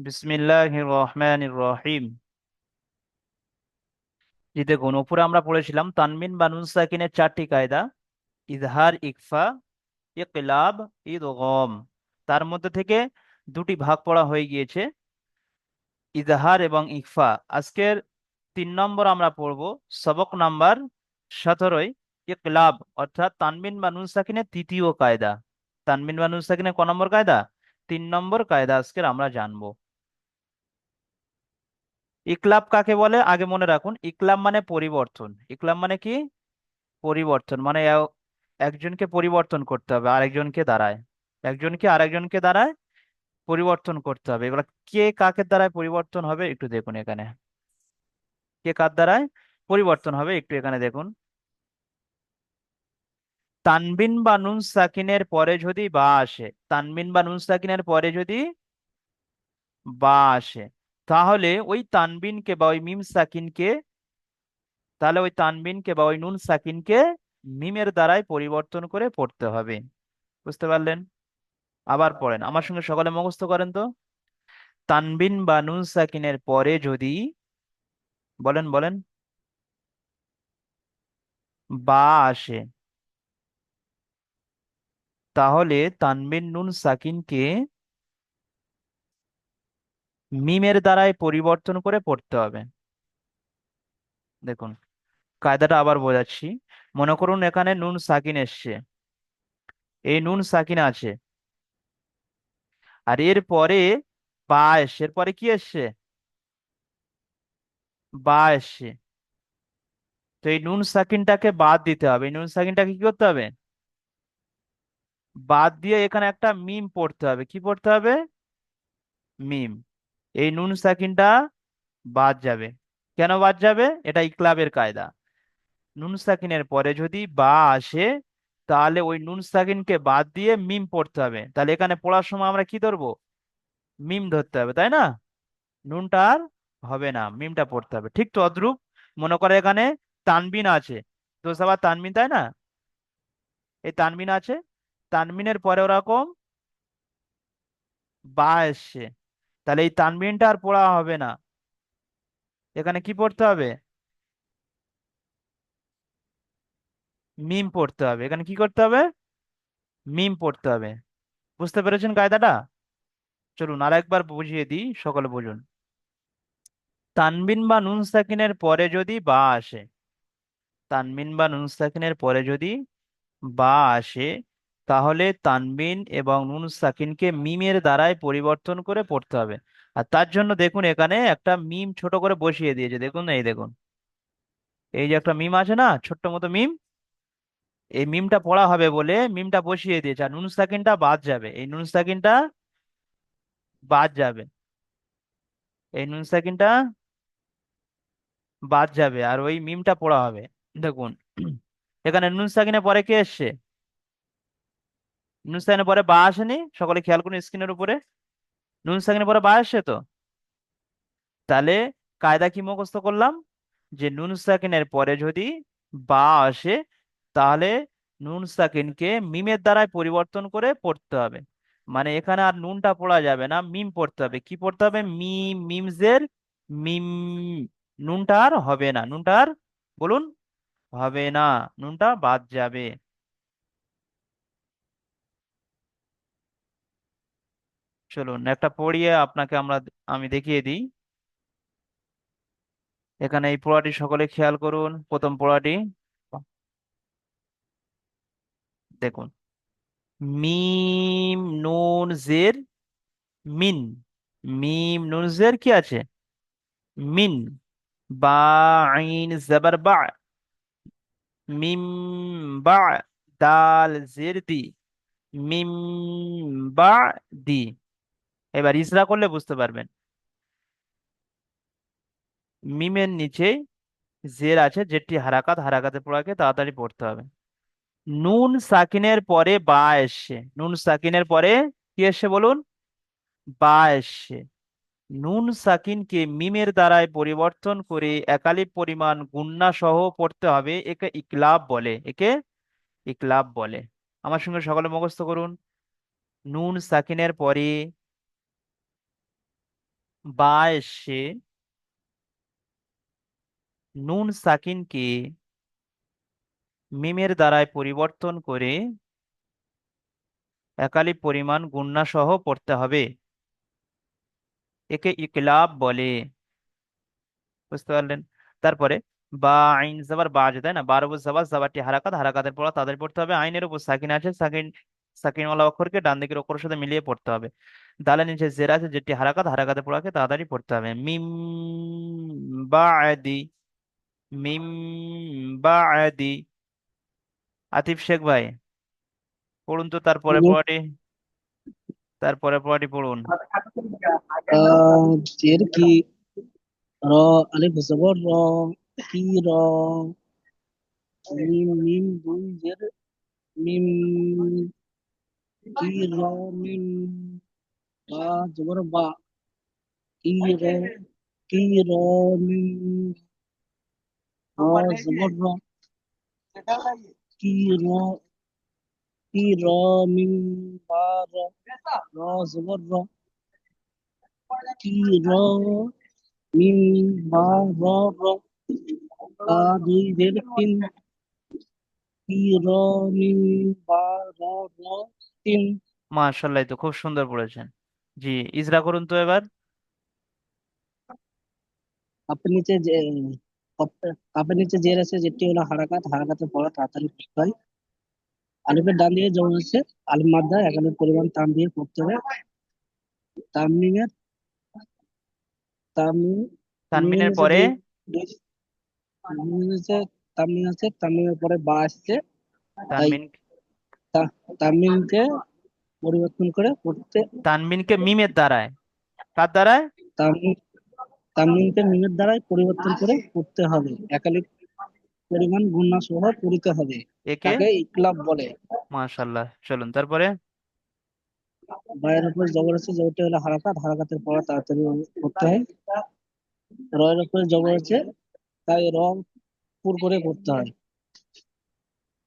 বিসমিল্লাহির রহমানির রহিম। জি দেখুন, উপরে আমরা পড়েছিলাম তানমিন বা নুন সাকিনের চারটি কায়দা: ইজহার, ইকফা, ইকলাব, ইদগম। তার মধ্যে থেকে দুটি ভাগ পড়া হয়ে গিয়েছে, ইজহার এবং ইকফা। আজকের 3 নম্বর আমরা পড়ব, সবক নাম্বার 17, ইকলাব, অর্থাৎ তানমিন বা নুন সাকিনের তৃতীয় কায়দা। তানমিন বা নুন সাকিনের ক নম্বর কায়দা? 3 নম্বর কায়দা আজকের আমরা জানবো। ইকলাব কাকে বলে আগে মনে রাখুন। ইকলাব মানে পরিবর্তন। ইকলাব মানে কি? পরিবর্তন মানে একজনকে পরিবর্তন করতে হবে আরেকজনকে দ্বারায়। একজনকে আরেকজনকে দ্বারায় পরিবর্তন করতে হবে। এবার কে কাকে দ্বারায় পরিবর্তন হবে একটু দেখুন এখানে। কে কার দ্বারায় পরিবর্তন হবে একটু এখানে দেখুন। তানবিন বা নুন সাকিনের পরে যদি বা আসে, তানবিন বা নুন সাকিনের পরে যদি বা আসে, তাহলে ওই তানবিনকে বা ওই মিম সাকিনকে, তাহলে ওই তানবিনকে বা ওই নুন সাকিনকে মিমের দ্বারাই পরিবর্তন করে পড়তে হবে। বুঝতে পারলেন? আবার পড়েন আমার সঙ্গে, সকলে মুখস্থ করেন তো। তানবিন বা নুন সাকিনের পরে যদি, বলেন বলেন, বা আসে, তাহলে তানবিন নুন সাকিনকে মিমের দ্বারাই পরিবর্তন করে পড়তে হবে। দেখুন, কায়দাটা আবার বোঝাচ্ছি। মনে করুন এখানে নুন সাকিন এসছে, এই নুন সাকিন আছে, আর এর পরে বা এসছে। এর পরে কি এসছে? বা এসছে। তো এই নুন সাকিনটাকে বাদ দিতে হবে। এই নুন সাকিনটাকে কি করতে হবে? বাদ দিয়ে এখানে একটা মিম পড়তে হবে। কি পড়তে হবে? মিম। এই নুন সাকিনটা বাদ যাবে। কেন বাদ যাবে? এটা ইকলাবের কায়দা। নুন সাকিনের পরে যদি বা আসে, তাহলে ওই নুন সাকিনকে বাদ দিয়ে মিম পড়তে হবে। তাহলে এখানে পড়ার সময় আমরা কি ধরবো? মিম ধরতে হবে, তাই না? নুনটা আর হবে না, মিমটা পড়তে হবে। ঠিক তদ্রূপ মনে করে এখানে তানবিন আছে, তো সবার তানবিন, তাই না? এই তানবিন আছে, তানবিনের পরে ওরকম বা এসছে, তাহলে এই তানবিনটা আর পড়া হবে না। এখানে কি পড়তে হবে? মিম পড়তে হবে। এখানে কি করতে হবে? মিম পড়তে হবে। বুঝতে পেরেছেন কায়দাটা? চলুন আর একবার বুঝিয়ে দিই, সকলে বুঝুন। তানবিন বা নুন সাকিনের পরে যদি বা আসে, তানবিন বা নুন সাকিনের পরে যদি বা আসে, তাহলে তানবিন এবং নুন সাকিনকে মিমের দ্বারাই পরিবর্তন করে পড়তে হবে। আর তার জন্য দেখুন এখানে একটা মিম ছোট করে বসিয়ে দিয়েছে। দেখুন, এই দেখুন, এই যে একটা মিম আছে না, ছোট্ট মতো মিম, এই মিমটা পড়া হবে বলে মিমটা বসিয়ে দিয়েছে। আর নুন সাকিনটা বাদ যাবে, এই নুন সাকিনটা বাদ যাবে, এই নুন সাকিনটা বাদ যাবে, আর ওই মিমটা পড়া হবে। দেখুন, এখানে নুন সাকিনের পরে কে এসছে? নুন সাকিনের পরে বা আসেনি? সকলে খেয়াল করুন স্ক্রিনের উপরে। নুন সাকিনের পরে বা আসছে তো। তাহলে কায়দা কি মুখস্থ করলাম? যে নুন সাকিনের পরে যদি বা আসে, তাহলে নুন সাকিনকে মিমের দ্বারাই পরিবর্তন করে পড়তে হবে। মানে এখানে আর নুনটা পড়া যাবে না, মিম পড়তে হবে। কি পড়তে হবে? মিম, মিমজের মিম। নুনটা আর হবে না, নুনটা আর, বলুন, হবে না, নুনটা বাদ যাবে। চলুন একটা পড়িয়ে আপনাকে আমি দেখিয়ে দিই। এখানে এই পড়াটি সকলে খেয়াল করুন, প্রথম পড়াটি দেখুন। মিম নুন জের মিন, মিম নুন জের কি আছে? মিন। বা আইন জবর বা, মিম বা, দাল জের দি, মিম বা দি। এবার ইসরা করলে বুঝতে পারবেন। মিমের নিচে জের আছে, যেটি হারাকাত, হারাকাতে পড়াকে তাড়াতাড়ি পড়তে হবে। নুন সাকিনের পরে বা এসছে, নুন সাকিনের পরে কি এসছে বলুন? বা এসছে। নুন সাকিনকে মিমের দ্বারায় পরিবর্তন করে একালিপ পরিমাণ গুণনা সহ পড়তে হবে। একে ইকলাব বলে, একে ইকলাব বলে। আমার সঙ্গে সকলে মুখস্থ করুন। নুন সাকিনের পরে বা এসে নুন সাকিনকে মিমের দ্বারায় পরিবর্তন করে একালি পরিমাণ গুণনা সহ পড়তে হবে। একে ইকলাব বলে। বুঝতে পারলেন? তারপরে বা আইন জাবার বা আছে তাই না, বার উপর জাবার, জাবারটি হারাকাত, হারাকাতের পড়া তাদের পড়তে হবে। আইনের উপর সাকিন আছে, সাকিন সাকিনওয়ালা অক্ষরকে ডান দিকের অক্ষরের সাথে মিলিয়ে পড়তে হবে। দালের নিচে জের আছে, যেটি হারাকাত, হারাকাতের পড়াকে তাড়াতাড়ি পড়তে হবে। মিম বাদি, মিম বাদি। আতিফ শেখ ভাই, পড়ুন তো তারপরে পড়াটি, তারপরে পড়াটি পড়ুন। জের কি, র, আলিফ জবর র, কি র, মিম মিম দুই জের মিম, কি র, মিম, বা জবর বা, কি র, কি র, মিম, র জবর র, কি র, কি র, মিম, বা র, র জবর র, কি র, মিম, বা র, র, কা দুই জের তিন, কি র, মিম, বা র, র, তিন। মাশাআল্লাহ, তো খুব সুন্দর পড়েছেন। জি, ইজরা করুন তো এবার। কাপের নিচে যে কাপের নিচে জের আছে, যেটি হলো হারাকাত, হারাকাতের পড়া তাড়াতাড়ি পড়তে হয়। আলিফের ডান দিকে যেমন আছে আলিফ মাদ্দা, এখানে পরিমাণ টান দিয়ে পড়তে হবে। তামিমের তামিম মিমের তানবিনের নিচে পরে দুই মিমের নিচে তামিম আছে, তামিমের পরে বা আসছে, তাই তানবিন, তামিমকে পরিবর্তন করে পড়তে, তানবিনকে মিমের দ্বারায়, কার দ্বারায়? তামিম তামিমকে মিমের দ্বারাই পরিবর্তন করে পড়তে হবে। একালিক পরিমাণ গুণনা সহ পড়িতে হবে। একে তাকে ইকলাব বলে। মাশাআল্লাহ, চলুন তারপরে। বায়ের উপর জবর আছে, জবরটি হলো হারাকাত, হারাকাতের পর তাড়াতাড়ি করতে হয়। রয়ের উপরে জবর আছে, তাই র পুর করে পড়তে হয়।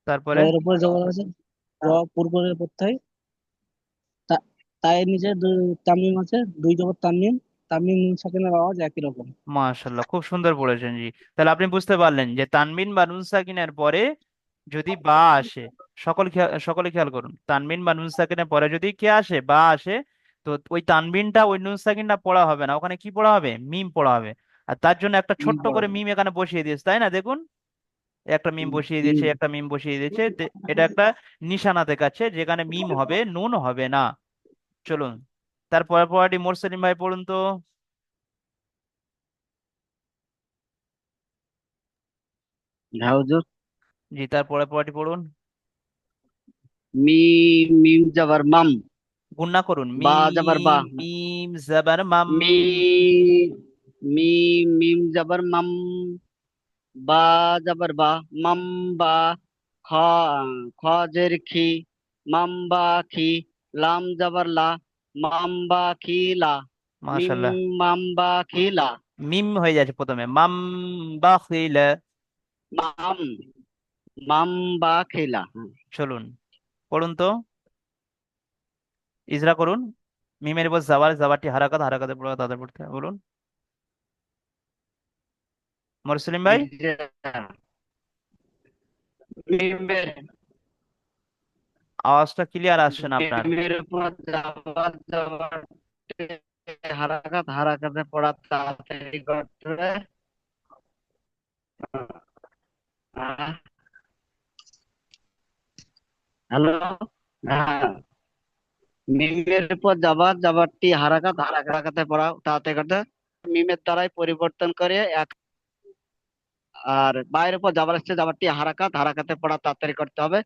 তারপরে রয়ের উপরে জবর আছে, র পুর করে পড়তে হয়। তায়ের নিচে তামিম আছে, দুই জবর তামিম, তামিম নুন সাকিনের আওয়াজ একই রকম। মাশাআল্লাহ, খুব সুন্দর পড়েছেন জি। তাহলে আপনি বুঝতে পারলেন যে তানবিন বা নুন সাকিনের পরে যদি বা আসে, সকলে খেয়াল করুন, তানবিন বা নুন সাকিনের পরে যদি কে আসে, বা আসে, তো ওই তানবিনটা ওই নুন সাকিনটা পড়া হবে না, ওখানে কি পড়া হবে? মিম পড়া হবে। আর তার জন্য একটা মিম ছোট্ট করে পড়াবে। মিম এখানে বসিয়ে দিয়েছে, তাই না? দেখুন, একটা মিম বসিয়ে দিয়েছে, মিম। একটা মিম বসিয়ে দিয়েছে, এটা একটা নিশানা দেখাচ্ছে যেখানে মিম হবে, নুন হবে না। চলুন তারপরে পড়াটি মোরসেলিম ভাই পড়ুন তো। হ্যাঁ হুজুর। জি, তারপরে পড়াটি পড়ুন। মিম মিম জাবার মাম, গুণনা করুন, বা জাবার বা, মিম মিম জাবার মাম। মিম মিম মিম জাবার মাম, বা জাবার বা, মাম বা, খ খ জের খি, মাম বা খি, লাম জাবার লা, মাম বা খি লা, মিম মাশাল্লাহ, মাম বা খি লা, মিম হয়ে যাচ্ছে প্রথমে, মাম বাখিলা। মাম মাম বা খেলা। চলুন পড়ুন তো, ইজরা করুন। মিমের উপর জাবার, জাবারটি হারাকাত, হারাকাতের পড়া তাদের পড়তে হবে। বলুন মোরসেলিম ভাই। মিমের আওয়াজটা ক্লিয়ার আসছে না আপনার। মিমের উপর যাবার যাবার হারাকাত, হারাকাতে পড়া তাড়াতাড়ি করতে হবে। হ্যালো। হ্যাঁ, মিমের উপর যাবার যাবারটি হারাকাত, হারাকাতে পড়া তাড়াতাড়ি করতে হবে। মিমের দ্বারাই পরিবর্তন করে এক, আর বায়ের উপর যাবার এসছে, যাবারটি হারাকাত, হারাকাতে পড়া তাড়াতাড়ি করতে হবে।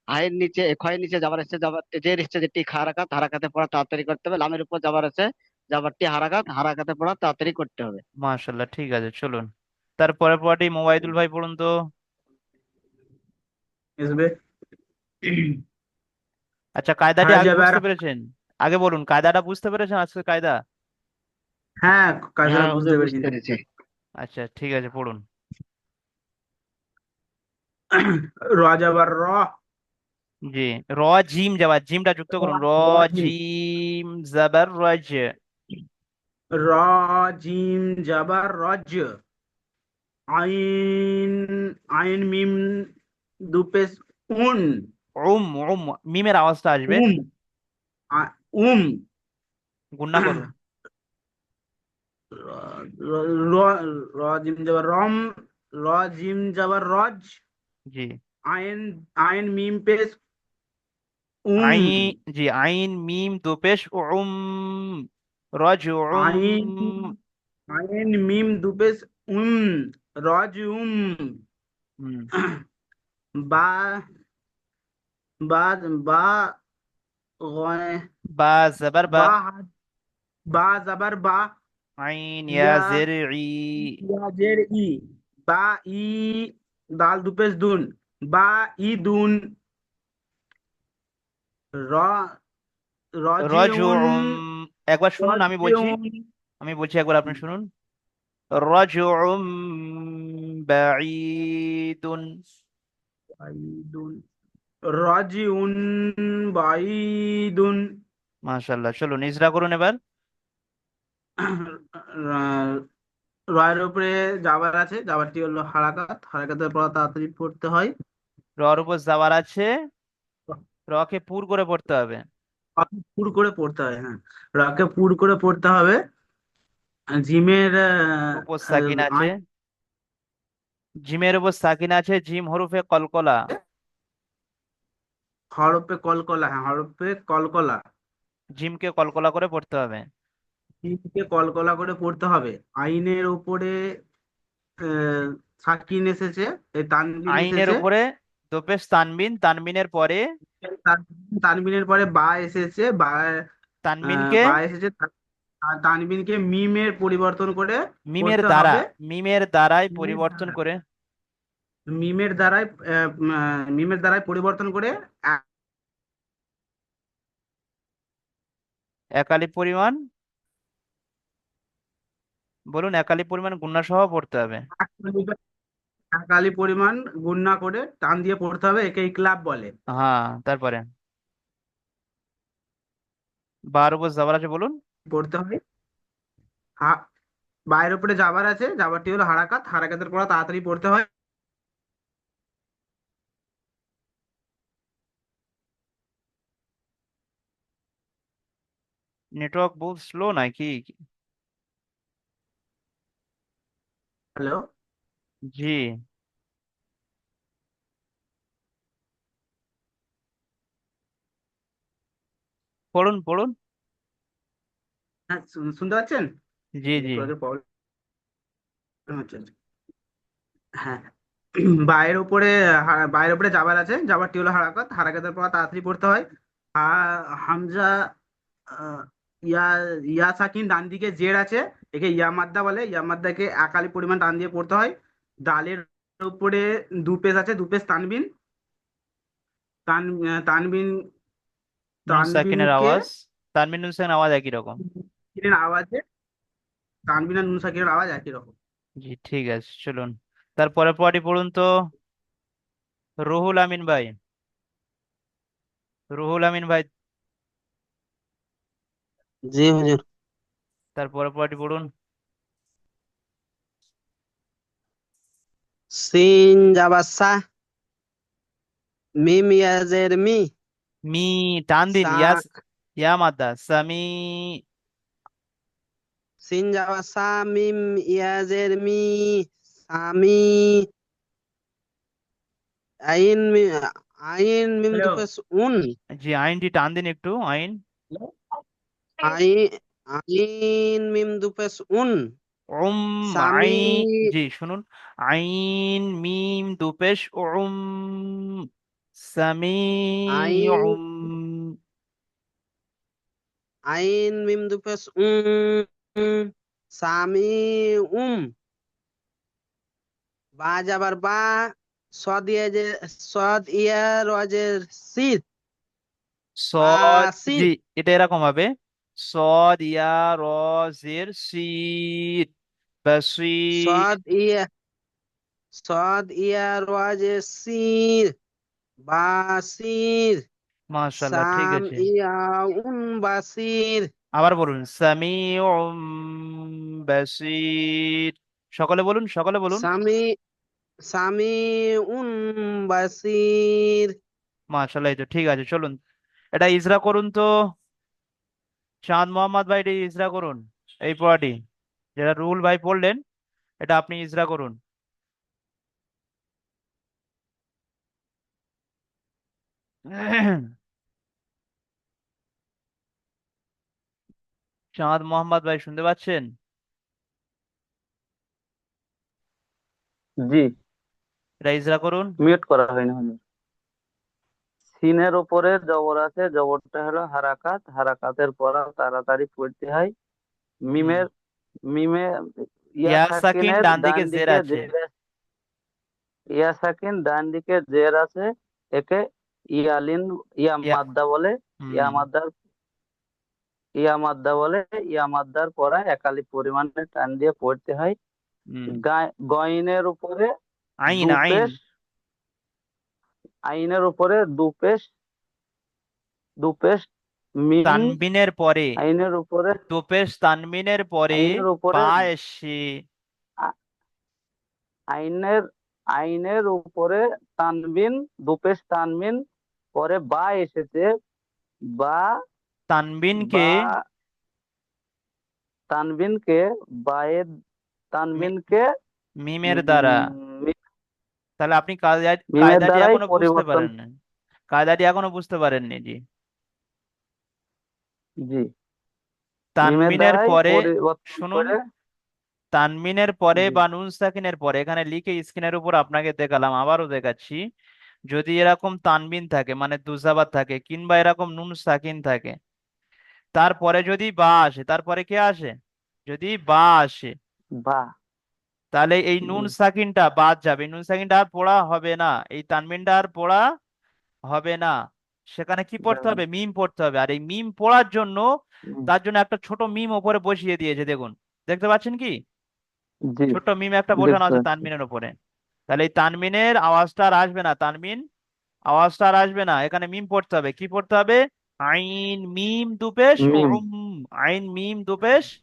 হায়ের নিচে খয়ের নিচে যাবার এসছে, যাবার জের এসছে, যেটি হারাকাত, হারাকাতে পড়া তাড়াতাড়ি করতে হবে। লামের উপর যাবার আছে, যাবারটি হারাকাত, হারাকাতে পড়া তাড়াতাড়ি করতে হবে। মাশাল্লাহ, ঠিক আছে, চলুন তারপরে পড়াটি মোবাইদুল ভাই পড়ুন তো। হিসবে আচ্ছা, কায়দাটি আগে হাজাবার। বুঝতে পেরেছেন? আগে বলুন, কায়দাটা বুঝতে পেরেছেন, আজকে কায়দা? হ্যাঁ, কায়দাটা হ্যাঁ বুঝতে হুজুর, পেরেছি। বুঝতে পেরেছি। আচ্ছা ঠিক আছে, পড়ুন। রাজাবার র, জি, র জিম যাবার, জিমটা যুক্ত করুন, র রহিম, জিম জাবার রজ। র জিম জাবার রজ, আইন আইন মিম দুপেশ উন, উম উম মিমের আওয়াজটা আসবে। উম উম গুণনা করো। র র জিম জাবার রম, র জিম জাবার রজ, জি। আইন আইন মিম পেশ উম, জি, আইন মিম দো পেশ উম, রজ উম। আইন আইন মিম দুপেশ উম, রজ হুম। বা বা বা গয়- বা জবর বা। বা বা জাবার বা, আইন ইয়া ইয়া জের ই। ইয়াজের ই, বা ই দাল দুপেশ দুন, বা ই দুন, র রজ রজিউন, একবার শুনুন, আমি বলছি। রজিউন একবার আপনি শুনুন। রজউম বাঈদুন। বাইদুন, রজিউন বাইদুন। মাশাআল্লাহ, চলুন ইজরা করুন এবার। রয়ের উপরে জাবার আছে, জাবারটি হলো হারাকাত, হারাকাতের পর তাড়াতাড়ি পড়তে হয়। রর উপর যাওয়ার আছে, রকে পুর করে পড়তে হবে। রকে পুর করে পড়তে হয়, হ্যাঁ, রকে পুর করে পড়তে হবে। জিমের উপর সাকিন আছে। জিমের উপর সাকিন আছে, জিম হরফে কলকলা। হরফে কলকলা, হ্যাঁ, হরফে কলকলা, জিমকে কলকলা করে পড়তে হবে। জিমকে কলকলা করে পড়তে হবে। আইনের উপরে আহ, সাকিন এসেছে, এই তানবিন আইনের এসেছে, উপরে দোপেশ তানবিন, তানবিনের পরে তানবিনের পরে বা এসেছে, বা তানবিনকে বা এসেছে, তানবিনকে মিমের পরিবর্তন করে মিমের পড়তে দ্বারা, হবে। মিমের দ্বারাই মিমের পরিবর্তন দ্বারা, করে। মিমের দ্বারাই মিমের দ্বারাই পরিবর্তন করে একালি পরিমাণ, বলুন একালি পরিমাণ গুণনা সহ পড়তে হবে। একালি পরিমাণ গুণনা করে টান দিয়ে পড়তে হবে, একে ইকলাব বলে। হ্যাঁ, তারপরে বার উপর যাবার আছে, বলুন। পড়তে হবে, হা বাইরের উপরে জাবার আছে, জাবারটি হলো হারাকাত, হারাকাতের পর তাড়াতাড়ি পড়তে হয়। নেটওয়ার্ক বহুত স্লো নাকি? হ্যালো, জি, পড়ুন পড়ুন। হ্যাঁ, শুনতে পাচ্ছেন? জি জি। নেটওয়ার্কের প্রবলেম হচ্ছে। হ্যাঁ, বাইরের উপরে বাইরের উপরে জাবার আছে, জাবারটি হলো হারাকাত, হারাকাতের পর তাড়াতাড়ি পড়তে হয়। হামজা, আহ, ইয়া ইয়া সাকিন ডান দিকে জের আছে, একে ইয়া মাদ্দা বলে, ইয়া মাদ্দাকে একালি পরিমাণ টান দিয়ে পড়তে হয়। দালের উপরে দু পেশ আছে, দু পেশ তানবিন, তানবিন নুন সাকিনের তানবিনকে আওয়াজ, তানবিন নুন সাকিনের আওয়াজ একই রকম। সাকিনের আওয়াজে, তানবিন আর নুন সাকিনের আওয়াজ একই রকম। জি, ঠিক আছে, চলুন তারপরে পরটি পড়ুন তো। রুহুল আমিন ভাই, রুহুল আমিন ভাই, জি হুজুর। তারপরে পরটি পড়ুন। সিন জাবাসা, মিম ইয়াজের মি, মি, টান দিন, সা, ইয়াস, ইয়া মাদ্দা সামি। সিন জাবাসা মিম ইয়াজের মি, সামি, আইন আইন মিম হ্যালো, দুপেশ উন, জি, আইনটি টান দিন একটু, আইন। আই আইন মিম দুপেশ উন, উম, সামি, আইন, জি শুনুন। আইন মিম দুপেশ উম, সামি, আইন উম। আইন মিম দুপেশ সামি, উম, বা যাবার বা, সদ ইয়া যে, সদ ইয়া রজের সিদ, সদ, জি, বাসিদ, এটা এরকম হবে। সদ ইয়া র জের সিদ, বাসির। সদ ইয়া, সদ ইয়া রজের সিদ, বাসির, মাশাআল্লাহ, ঠিক সাম আছে। ইয়া উন বাসির। আবার বলুন, সামিউম বাসির। সকলে বলুন, সকলে বলুন। সামি সামিউন বাসির। মাশাআল্লাহ, এই তো ঠিক আছে। চলুন এটা ইজরা করুন তো। চাঁদ মোহাম্মদ ভাই, এটা ইজরা করুন এই পড়াটি, যেটা রুল ভাই পড়লেন, এটা আপনি ইজরা করুন। চাঁদ মোহাম্মদ ভাই শুনতে পাচ্ছেন? জি, এটা ইজরা করুন। মিউট করা হয়নি হুজুর। সিনের উপরে জবর আছে, জবরটা হলো হারাকাত, হারাকাতের পর তাড়াতাড়ি পড়তে হয়। হুম। মিমের মিমে ইয়া ইয়া সাকিন সাকিনের ডান ডান দিকে জের দিকে আছে। জের ইয়া সাকিন ডান দিকে জের আছে, একে ইয়ালিন ইয়া ইয়া। মাদ্দা বলে। হুম। ইয়া মাদ্দার ইয়া মাদ্দা বলে। ইয়া মাদ্দার পরে একালি পরিমাণে টান দিয়ে পড়তে হয়। হুম। গয়নের উপরে আইন, দু আইন। পেশ, আইনের উপরে দু পেশ মিম, তানবিনের পরে, আইনের উপরে তোপেশ তানবিনের পরে আইনের উপরে বা এসে। আ- আইনের আইনের উপরে তানবিন, দুপেশ তানবিন, পরে বা এসেছে। বা তানবিনকে বা তানবিনকে বায়ের মি- তানবিনকে মিমের দ্বারা। মি- তাহলে আপনি মিমের কায়দাটি দ্বারাই এখনো বুঝতে পরিবর্তন। পারেননি। কায়দাটি এখনো বুঝতে পারেননি, জি। জি, মিমের তানবিনের দ্বারাই পরে, পরিবর্তন শুনুন, করে। তানবিনের পরে জি, বা নুন সাকিনের পরে, এখানে লিখে স্ক্রিনের উপর আপনাকে দেখালাম, আবারও দেখাচ্ছি। যদি এরকম তানবিন থাকে মানে দুজাবার থাকে, কিংবা এরকম নুন সাকিন থাকে, তারপরে যদি বা আসে, তারপরে কে আসে? যদি বা আসে, বা। তাহলে এই নুন জি, সাকিনটা বাদ যাবে, এই নুন সাকিনটা আর পড়া হবে না, এই তানবিনটা আর পড়া হবে না। সেখানে কি পড়তে যাবেন। হবে? মিম পড়তে হবে। আর এই মিম পড়ার জন্য, হুম, তার জন্য একটা ছোট মিম ওপরে বসিয়ে দিয়েছে, দেখুন, দেখতে পাচ্ছেন কি? জি, ছোট্ট মিম একটা বসানো দেখতে আছে পাচ্ছি। তানমিনের উপরে। তাহলে এই তানমিনের আওয়াজটা আর আসবে না, তানমিন আওয়াজটা আর আসবে না, এখানে মিম পড়তে হবে। কি পড়তে হবে? আইন মিম দুপেশ মিম, উম। আইন মিম দুপেশ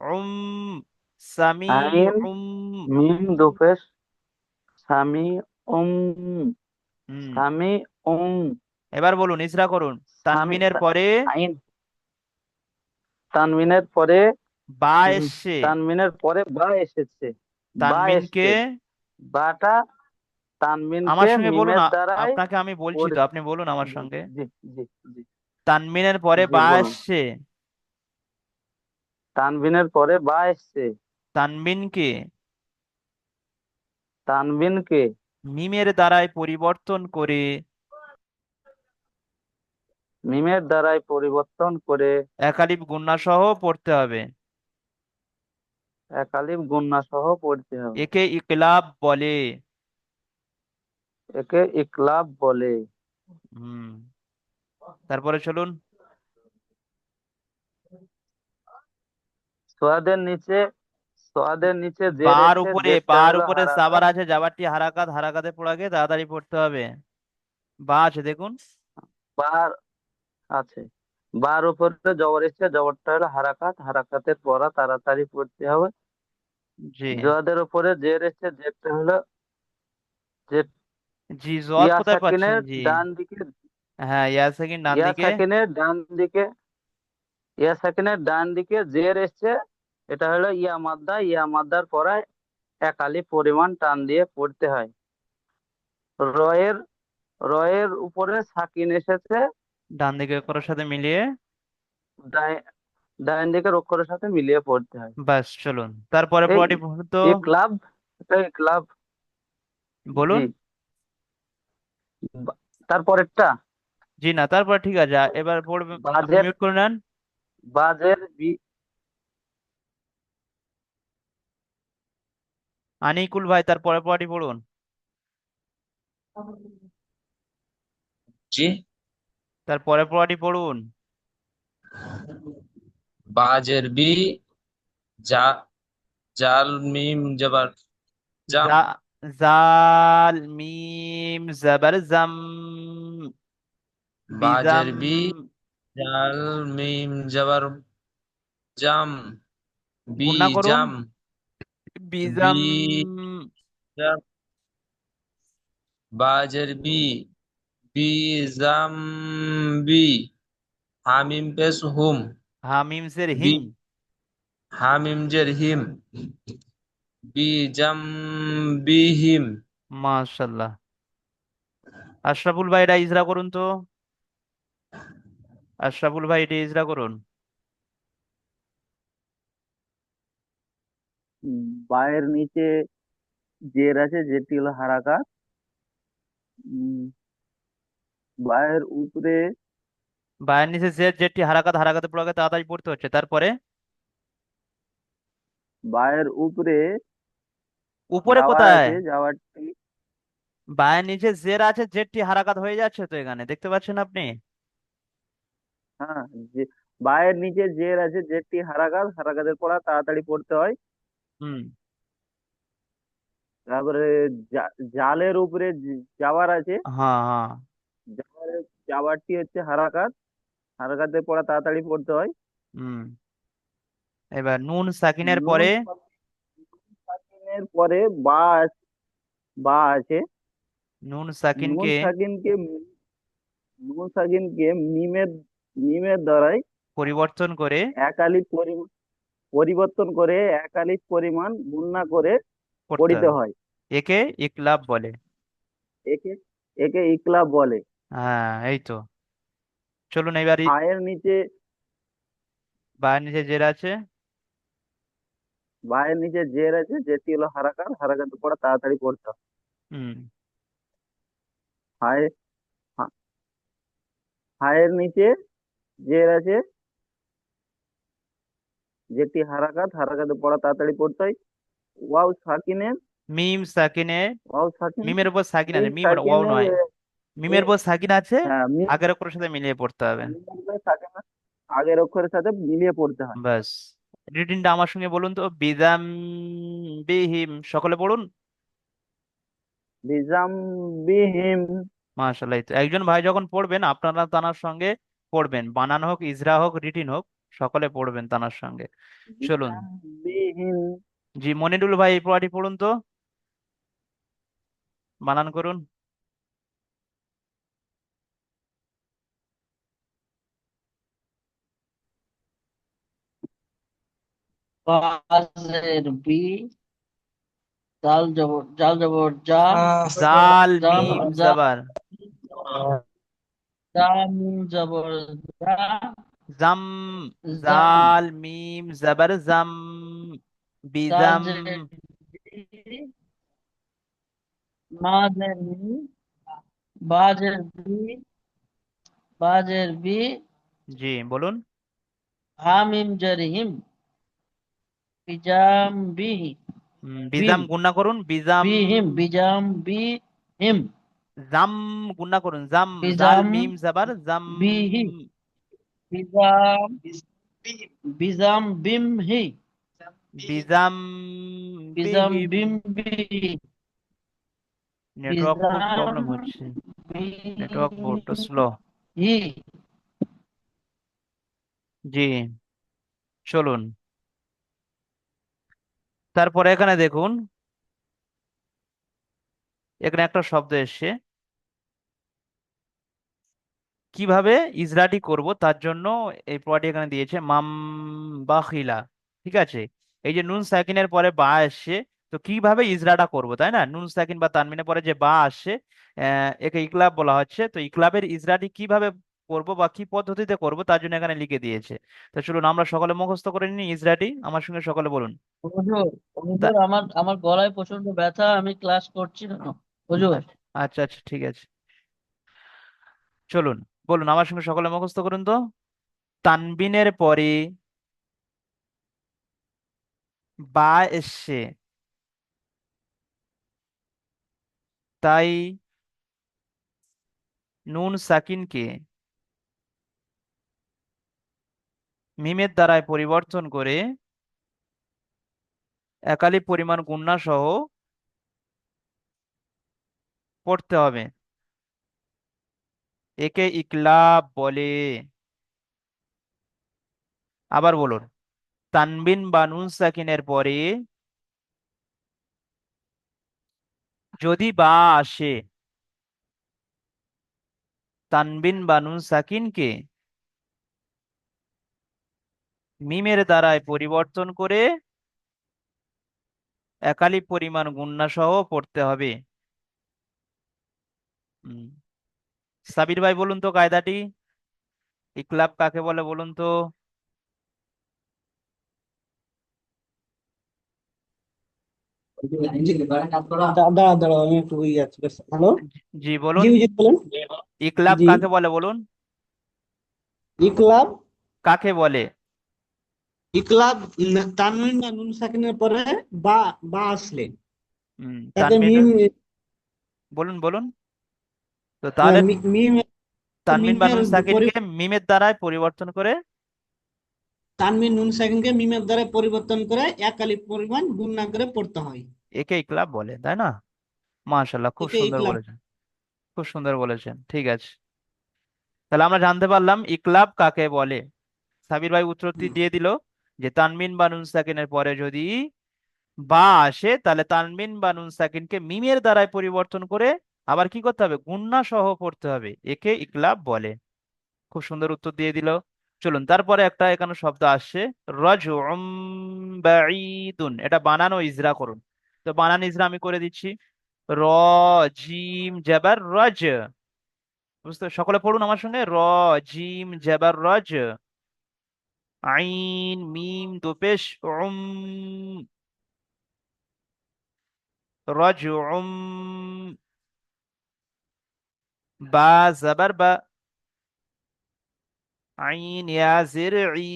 উম। সামি আইন উম। মিম দুপেশ সামি উম, হুম। সামি উম, এবার বলুন, ইসরা করুন। সামি তানমিনের পরে আইন তানমিনের পরে বা উম, এসছে। তানমিনের পরে বা এসেছে। বা তানমিনকে, এসছে। বাটা আমার তানমিনকে সঙ্গে বলুন, মিমের দ্বারাই আপনাকে আমি বলছি তো, আপনি বলুন আমার জি, সঙ্গে। জি, জি, জি, তানমিনের পরে জি, বা বলুন। এসছে। তানবিনের পরে বা এসছে। তানবিনকে তানবিনকে মিমের দ্বারাই পরিবর্তন করে মিমের দ্বারাই পরিবর্তন করে একালিফ গুণনা সহ পড়তে হবে। এক আলিফ গুণনা সহ পড়তে হবে। একে ইকলাব বলে। একে ইকলাব বলে। হুম। তারপরে চলুন। সোয়াদের নিচে সোয়াদের নিচে জের বার এসছে, উপরে, জেরটা বার হলো উপরে সাবার হারাকাত। আছে, জাবারটি হারাকাত, হারাকাতে পড়াকে তাড়াতাড়ি পড়তে হবে। বা আছে দেখুন। বার আছে, বার উপরে জবর এসছে, জবরটা হলো হারাকাত, হারাকাতের পড়া তাড়াতাড়ি পড়তে হবে। জি। জোয়াদের উপরে জের এসছে, জেরটা হলো জের। জি, জোয়াদ ইয়া কোথায় পাচ্ছেন? সাকিনের জি। ডান দিকে হ্যাঁ, ইয়া সেকেন্ড ডান ইয়া দিকে। সাকিনের ডান দিকে ইয়া সাকিনের ডান দিকে জের এসছে, এটা হলো ইয়া মাদ্দা। ইয়া মাদ্দার পরায় এক আলিফ পরিমাণ টান দিয়ে পড়তে হয়। রয়ের রয়ের উপরে সাকিন এসেছে, ডান দিকে করার সাথে মিলিয়ে। ডাই- ডান দিকের অক্ষরের সাথে মিলিয়ে পড়তে হয়। বাস, চলুন তারপরে এই পড়াটি পড়ুন তো। ইকলাব, এটা ইকলাব। জি, বলুন। বা- তারপরেরটা জি না, তারপর ঠিক আছে, এবার পড়বে। আপনি বাজের মিউট করে নেন। বাজের আনিকুল ভাই, তারপরে পড়াটি পড়ুন। জি। তারপরে পড়াটি পড়ুন। বাজের বি, জা, জাল মিম জবর জাম। জা, জাল মিম জাবার জাম। বিজাম। বাজের বি, জাল মিম জবর জাম গুণনা করুন। বিজাম বিজাম। বিজাম বাজের বিজাম্বি হামিম পেশ হুম হামিমসের বি হিম। হামিম জের হিম বিজাম্বিহিম। মাশাল্লাহ। আশরাফুল ভাই এটা ইজরা করুন তো। আশরাফুল ভাই এটা ইজরা করুন। বায়ের নিচে জের আছে, যেটি হলো হারাকাত। উম, বায়ের উপরে বায়ের নিচে জেড, যেটি হারাকাত, হারাকাতে পড়াকে তাড়াতাড়ি পড়তে হচ্ছে। তারপরে বায়ের উপরে উপরে যাওয়ার কোথায়? আছে, যাওয়ারটি। বায়ের নিচে জের আছে, জেডটি হারাকাত হয়ে যাচ্ছে তো এখানে দেখতে পাচ্ছেন আপনি। হ্যাঁ, যে বায়ের নিচে জের আছে, জেরটি হারাকাত, হারাকাতের পড়া তাড়াতাড়ি পড়তে হয়। হুম। তারপরে জালের উপরে যাওয়ার আছে, হ্যাঁ হ্যাঁ। যাওয়ার যাওয়ারটি হচ্ছে হারাকাত, হারাকাতের পড়া তাড়াতাড়ি পড়তে হয়। হুম। এবার নুন সাকিনের নুন পরে। সাকিনের পরে বা আছে। নুন নুন সাকিনকে সাকিনকে নুন সাকিনকে মিমের মিমের দ্বারাই পরিবর্তন করে এক আলিফ পরিবর্তন করে এক আলিফ পরিমাণ গুণনা করে করতে পড়িতে হবে। হয়। একে ইকলাব বলে। একে একে ইকলাব বলে। হ্যাঁ এই তো। চলুন এবার হায়ের নিচে বায়ের নিচে জের আছে। বায়ের নিচে জের আছে, যেটি হলো হারাকাত, হারাকাত পড়া তাড়াতাড়ি পড়তে হয়। হুম। হায় হা- হায়ের নিচে জের আছে, যেটি হারাকাত, হারাকাতে পড়া তাড়াতাড়ি পড়তে হয়। ওয়াও সাকিনের মিম সাকিনে। ওয়াও সাকিন মিমের উপর সাকিন মিম আছে, মিম আর ওয়াও সাকিনের নয়। মিমের উপর সাকিন আছে। হ্যাঁ মিম আগের অক্ষরের সাথে মিলিয়ে পড়তে হবে। মিমের সাকিন আগের অক্ষরের সাথে মিলিয়ে পড়তে হয়। ব্যাস। রিডিংটা আমার সঙ্গে বলুন তো। বিজাম বিহিম, সকলে পড়ুন। বিজাম বিহিম মাশাআল্লাহ। এই তো, একজন ভাই যখন পড়বেন আপনারা তানার সঙ্গে পড়বেন, বানান হোক, ইজরা হোক, রিটিন হোক, সকলে পড়বেন তানার সঙ্গে। চলুন। বিজাম বিহিম জি মনিরুল ভাই এই পড়াটি পড়ুন তো, বানান করুন। বাজের বি, জাল জবর জা, জাল জাম মিম জা, জাবার। জাম জবর জা, জাম। জাম, জাল মিম জাবার জাম। বিজাম। তাজের বি, মাঝের মি, বাজের বি, বাজের বি, জি বলুন। হামিম জের হিম, বিজাম বিহি, বিম, বিজাম গুণনা করুন। বিজাম। বিহিম, বিজাম বি হিম, জাম গুণনা করুন। জাম। জাল বিজাম মিম জাবার জাম। বিহি, বিজাম, বিজাম বিম হি, বিজাম বিজাম বিহিম। বিম বিহি, নেটওয়ার্ক খুব বিজাম প্রবলেম হচ্ছে। নেটওয়ার্ক বড্ড স্লো। বিহি। জি। চলুন। তারপরে এখানে দেখুন, এখানে একটা শব্দ এসছে। কিভাবে ইজরাটি করব তার জন্য এই পড়াটি এখানে দিয়েছে, মাম বাখিলা। ঠিক আছে। এই যে নুন সাকিনের পরে বা আসছে, তো কিভাবে ইজরাটা করব তাই না? নুন সাকিন বা তানমিনের পরে যে বা আসছে, একে ইকলাব বলা হচ্ছে। তো ইকলাবের ইজরাটি কিভাবে করব বা কি পদ্ধতিতে করব তার জন্য এখানে লিখে দিয়েছে। তো চলুন আমরা সকলে মুখস্থ করে নিই ইজরাটি, আমার সঙ্গে সকলে বলুন। হুজুর, তা- হুজুর, আমার আমার গলায় প্রচন্ড ব্যথা, আমি ক্লাস করছি না হুজুর। আচ্ছা আচ্ছা ঠিক আছে। চলুন বলুন, আমার সঙ্গে সকলে মুখস্থ করুন তো। তানবিনের পরে বা এসছে, তাই নুন সাকিনকে মিমের দ্বারায় পরিবর্তন করে একালি পরিমাণ গুণনা সহ পড়তে হবে। একে ইকলাব বলে। আবার বলুন। তানবিন বা নুন সাকিনের পরে যদি বা আসে, তানবিন বা নুন সাকিনকে মিমের দ্বারায় পরিবর্তন করে একালি পরিমাণ গুণনা সহ পড়তে হবে। হুম। সাবির ভাই বলুন তো কায়দাটি, ইকলাব কাকে বলে বলুন তো? দাঁড়া দাঁড়া আমি একটু ওই আছি হ্যালো। জি জি বলুন। জি বলেন। ইকলাব জি। কাকে বলে বলুন? ইকলাব। কাকে বলে? ইকলাব তানবিন বা নুন সাকিনের পরে বা বা আসলে তাতে তানবিন, মিম বলুন বলুন। তো তাহলে মিম তানবিন বা মিমের নুন সাকিনকে মিমের দ্বারায় পরিবর্তন করে, তানবিন নুন সাকিনকে মিমের দ্বারা পরিবর্তন করে এক আলিফ পরিমাণ গুণনা করে পড়তে হয়। একে ইকলাব বলে, তাই না? মাশাল্লাহ, খুব একে সুন্দর ইকলাব। বলেছেন, খুব সুন্দর বলেছেন। ঠিক আছে, তাহলে আমরা জানতে পারলাম ইকলাব কাকে বলে। সাবির ভাই উত্তরটি দিয়ে দিল যে তানবিন বা নুন সাকিনের পরে যদি বা আসে, তাহলে তানবিন বা নুন সাকিনকে মিমের দ্বারায় পরিবর্তন করে আবার কি করতে হবে? গুণনা সহ পড়তে হবে, একে ইকলাব বলে। খুব সুন্দর উত্তর দিয়ে দিল। চলুন তারপরে একটা এখানে শব্দ আসছে, রাজউম বাঈদুন। এটা বানানো ইজরা করুন। তো বানান ইজরা আমি করে দিচ্ছি। র, জিম জবর রজ। বুঝতে সকলে পড়ুন আমার সঙ্গে, র, জিম জবর রজ, আইন মিম দো পেশ উম, রাজউম, বা জবর বা, আইন ইয়া জির ই,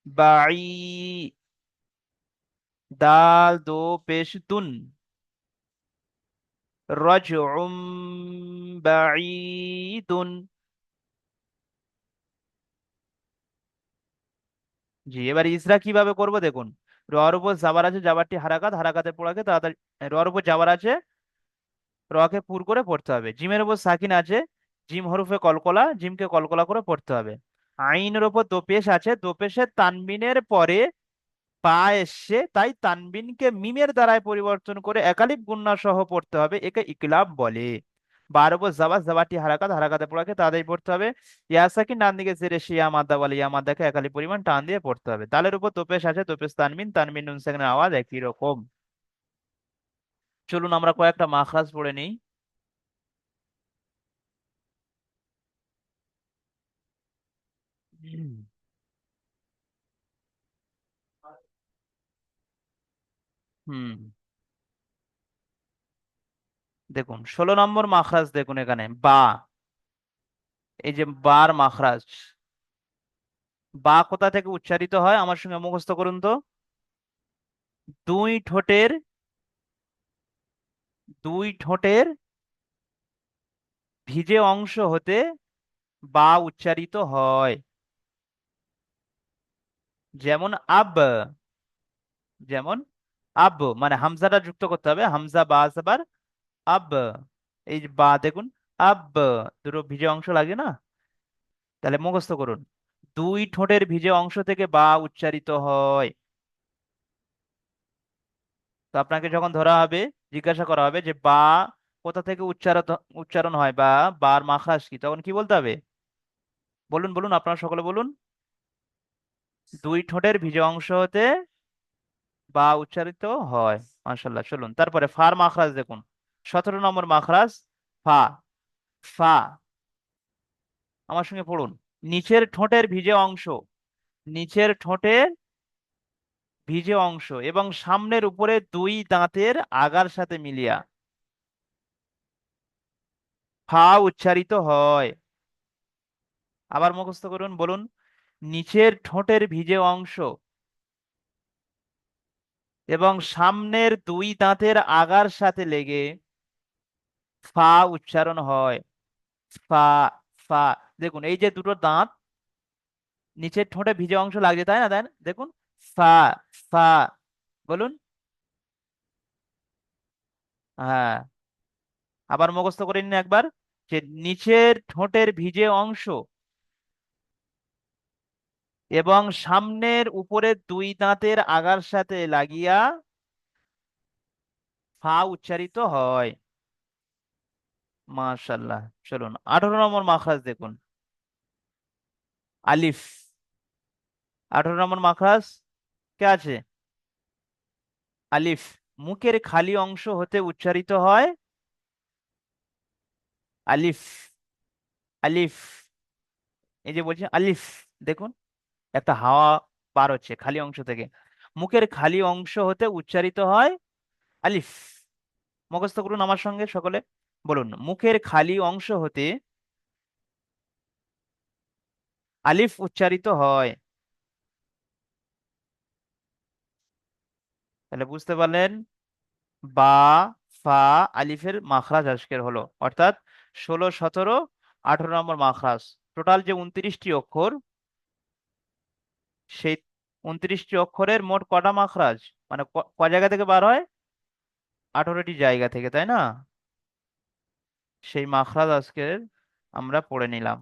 বাঈ, দাল দো পেশ দুন, রাজউম বাঈদুন। জি, এবার ইসরা কিভাবে করব দেখুন। রর উপর জাবার আছে, জাবারটি হারাকাত, হারাকাতের পড়াকে তাড়াতাড়ি, রর উপর জাবার আছে, রকে পুর করে পড়তে হবে। জিমের উপর সাকিন আছে, জিম হরফে কলকলা, জিমকে কলকলা করে পড়তে হবে। আইনের উপর দোপেশ আছে, দোপেশের তানবিনের পরে পা এসছে, তাই তানবিনকে মিমের দ্বারায় পরিবর্তন করে একালিপ গুণনা সহ পড়তে হবে, একে ইকলাব বলে। বার উপর জাবার, জাবারটি হারাকাত, হারাকাতে পড়াকে তাড়াতাড়ি পড়তে হবে। ইয়া সাকিন ডান দিকে জেরে শিয়া মাদ্দা বলে, ইয়া মাদ্দাকে একালি পরিমাণ টান দিয়ে পড়তে হবে। দালের উপর দোপেশ আছে, দোপেশ তানবিন, তানবিন নুন সাকিনের আওয়াজ একই রকম। চলুন আমরা কয়েকটা মাখরাজ পড়ে নিই। হুম। হুম, দেখুন 16 নম্বর মাখরাজ দেখুন, এখানে বা, এই যে বার মাখরাজ, বা কোথা থেকে উচ্চারিত হয় আমার সঙ্গে মুখস্থ করুন তো। দুই ঠোঁটের, দুই ঠোঁটের ভিজে অংশ হতে বা উচ্চারিত হয়। যেমন আব, যেমন আব, মানে হামজাটা যুক্ত করতে হবে, হামজা বা আবার আব। এই যে বা দেখুন, আব, দুটো ভিজে অংশ লাগে না? তাহলে মুখস্থ করুন, দুই ঠোঁটের ভিজে অংশ থেকে বা উচ্চারিত হয়। তো আপনাকে যখন ধরা হবে, জিজ্ঞাসা করা হবে যে বা কোথা থেকে উচ্চারণ হয়, বা বার মাখরাজ কি, তখন কি বলতে হবে? বলুন বলুন, আপনারা সকলে বলুন। দুই ঠোঁটের ভিজে অংশ হতে বা উচ্চারিত হয়। মাশাল্লাহ, চলুন তারপরে ফার মাখরাজ দেখুন। 17 নম্বর মাখরাজ, ফা। ফা, আমার সঙ্গে পড়ুন। নিচের ঠোঁটের ভিজে অংশ, নিচের ঠোঁটের ভিজে অংশ এবং সামনের উপরে দুই দাঁতের আগার সাথে মিলিয়া ফা উচ্চারিত হয়। আবার মুখস্থ করুন, বলুন। নিচের ঠোঁটের ভিজে অংশ এবং সামনের দুই দাঁতের আগার সাথে লেগে ফা উচ্চারণ হয়। ফা, ফা। দেখুন এই যে দুটো দাঁত নিচের ঠোঁটে ভিজে অংশ লাগছে, তাই না? তাই না? দেখুন, ফা, ফা, বলুন। হ্যাঁ, আবার মুখস্থ করে নিন একবার, যে নিচের ঠোঁটের ভিজে অংশ এবং সামনের উপরের দুই দাঁতের আগার সাথে লাগিয়া ফা উচ্চারিত হয়। মাশাল্লাহ। চলুন 18 নম্বর মাখরাজ দেখুন, আলিফ। 18 নম্বর মাখরাজ কে আছে? আলিফ। মুখের খালি অংশ হতে উচ্চারিত হয় আলিফ। আলিফ, এই যে বলছি আলিফ, দেখুন একটা হাওয়া পার হচ্ছে খালি অংশ থেকে। মুখের খালি অংশ হতে উচ্চারিত হয় আলিফ। মুখস্থ করুন আমার সঙ্গে সকলে, বলুন মুখের খালি অংশ হতে আলিফ উচ্চারিত হয়। তাহলে বুঝতে পারলেন, বা, ফা, আলিফের মাখরাজ আজকের হলো, অর্থাৎ 16, 17, 18 নম্বর মাখরাজ। টোটাল যে 29টি অক্ষর, সেই 29টি অক্ষরের মোট কটা মাখরাজ, মানে ক জায়গা থেকে বার হয়? 18টি জায়গা থেকে, তাই না? সেই মাখরাজ আজকের আমরা পড়ে নিলাম।